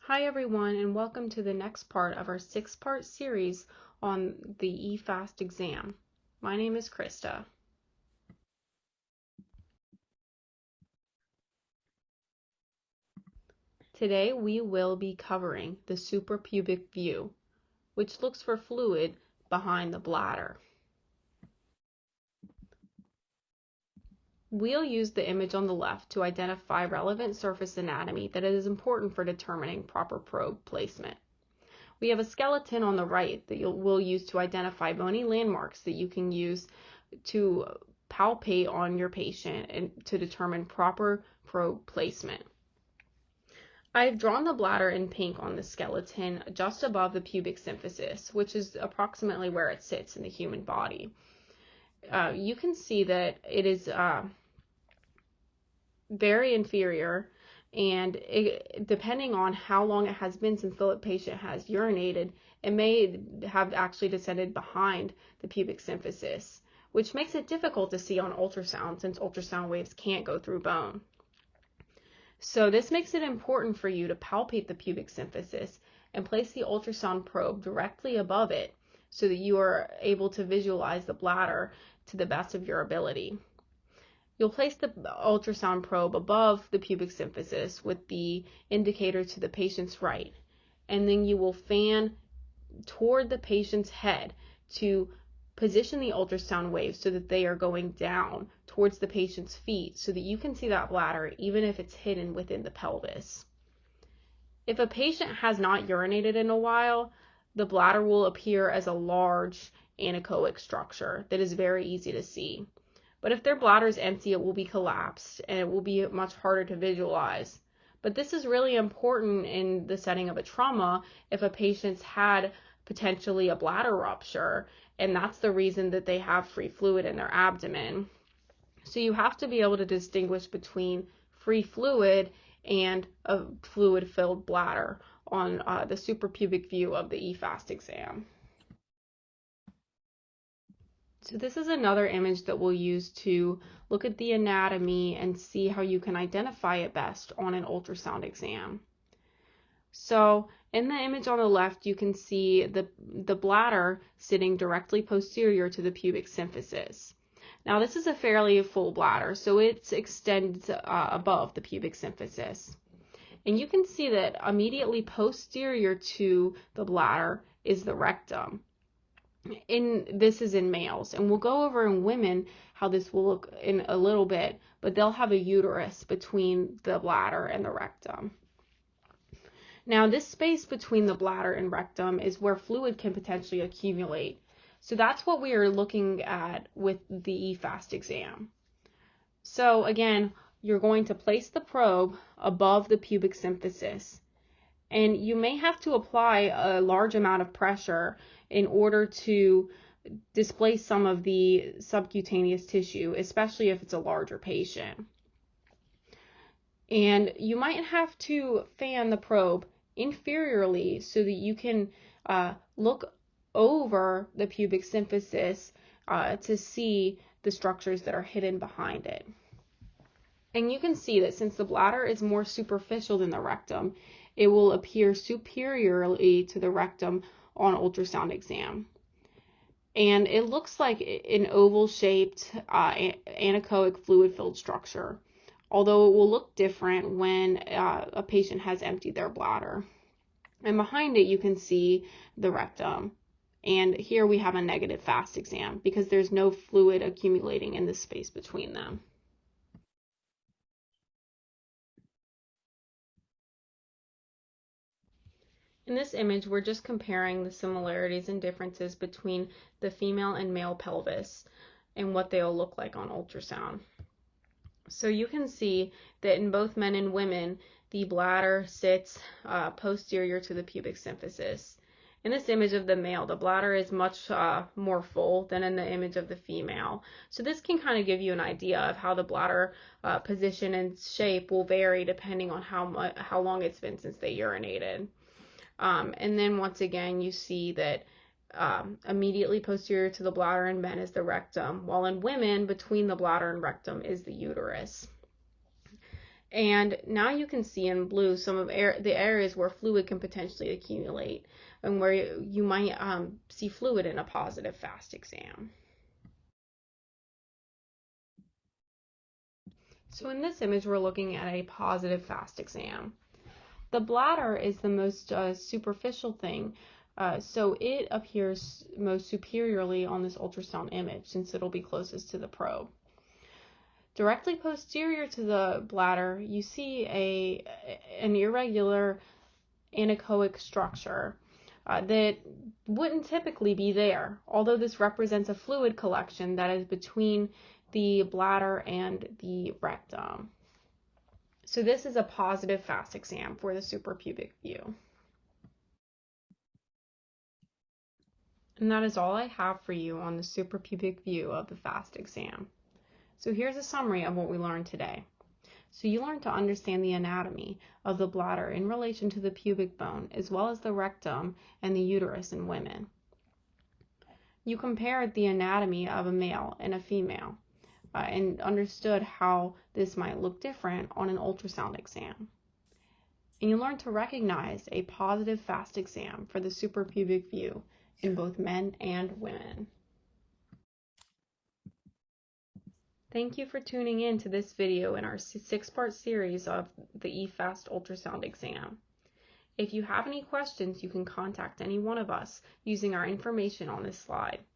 Hi everyone, and welcome to the next part of our 6-part series on the eFAST exam. My name is Krista. Today we will be covering the suprapubic view, which looks for fluid behind the bladder. We'll use the image on the left to identify relevant surface anatomy that is important for determining proper probe placement. We have a skeleton on the right that we'll use to identify bony landmarks that you can use to palpate on your patient and to determine proper probe placement. I've drawn the bladder in pink on the skeleton just above the pubic symphysis, which is approximately where it sits in the human body. You can see that it is very inferior, and depending on how long it has been since the patient has urinated, it may have actually descended behind the pubic symphysis, which makes it difficult to see on ultrasound since ultrasound waves can't go through bone. So this makes it important for you to palpate the pubic symphysis and place the ultrasound probe directly above it so that you are able to visualize the bladder to the best of your ability. You'll place the ultrasound probe above the pubic symphysis with the indicator to the patient's right, and then you will fan toward the patient's head to position the ultrasound waves so that they are going down towards the patient's feet so that you can see that bladder even if it's hidden within the pelvis. If a patient has not urinated in a while, the bladder will appear as a large anechoic structure that is very easy to see. But if their bladder is empty, it will be collapsed and it will be much harder to visualize. But this is really important in the setting of a trauma if a patient's had potentially a bladder rupture, and that's the reason that they have free fluid in their abdomen. So you have to be able to distinguish between free fluid and a fluid-filled bladder on the suprapubic view of the eFAST exam. So this is another image that we'll use to look at the anatomy and see how you can identify it best on an ultrasound exam. So in the image on the left, you can see the bladder sitting directly posterior to the pubic symphysis. Now this is a fairly full bladder, so it extends above the pubic symphysis. And you can see that immediately posterior to the bladder is the rectum. This is in males, and we'll go over in women how this will look in a little bit, but they'll have a uterus between the bladder and the rectum. Now this space between the bladder and rectum is where fluid can potentially accumulate. So that's what we are looking at with the eFAST exam. So again, you're going to place the probe above the pubic symphysis, and you may have to apply a large amount of pressure in order to displace some of the subcutaneous tissue, especially if it's a larger patient. And you might have to fan the probe inferiorly so that you can look over the pubic symphysis to see the structures that are hidden behind it. And you can see that since the bladder is more superficial than the rectum, it will appear superiorly to the rectum on ultrasound exam. And it looks like an oval-shaped anechoic fluid-filled structure, although it will look different when a patient has emptied their bladder. And behind it you can see the rectum. And here we have a negative FAST exam because there's no fluid accumulating in the space between them. In this image, we're just comparing the similarities and differences between the female and male pelvis and what they'll look like on ultrasound. So you can see that in both men and women, the bladder sits posterior to the pubic symphysis. In this image of the male, the bladder is much more full than in the image of the female. So this can kind of give you an idea of how the bladder position and shape will vary depending on how long it's been since they urinated. And then once again, you see that immediately posterior to the bladder in men is the rectum, while in women, between the bladder and rectum is the uterus. And now you can see in blue some of the areas where fluid can potentially accumulate and where you might see fluid in a positive FAST exam. So in this image, we're looking at a positive FAST exam. The bladder is the most superficial thing, so it appears most superiorly on this ultrasound image since it'll be closest to the probe. Directly posterior to the bladder, you see an irregular anechoic structure that wouldn't typically be there, although this represents a fluid collection that is between the bladder and the rectum. So this is a positive FAST exam for the suprapubic view. And that is all I have for you on the suprapubic view of the FAST exam. So here's a summary of what we learned today. So you learned to understand the anatomy of the bladder in relation to the pubic bone, as well as the rectum and the uterus in women. You compared the anatomy of a male and a female and understood how this might look different on an ultrasound exam. And you learned to recognize a positive FAST exam for the suprapubic view in both men and women. Thank you for tuning in to this video in our 6-part series of the eFAST ultrasound exam. If you have any questions, you can contact any one of us using our information on this slide.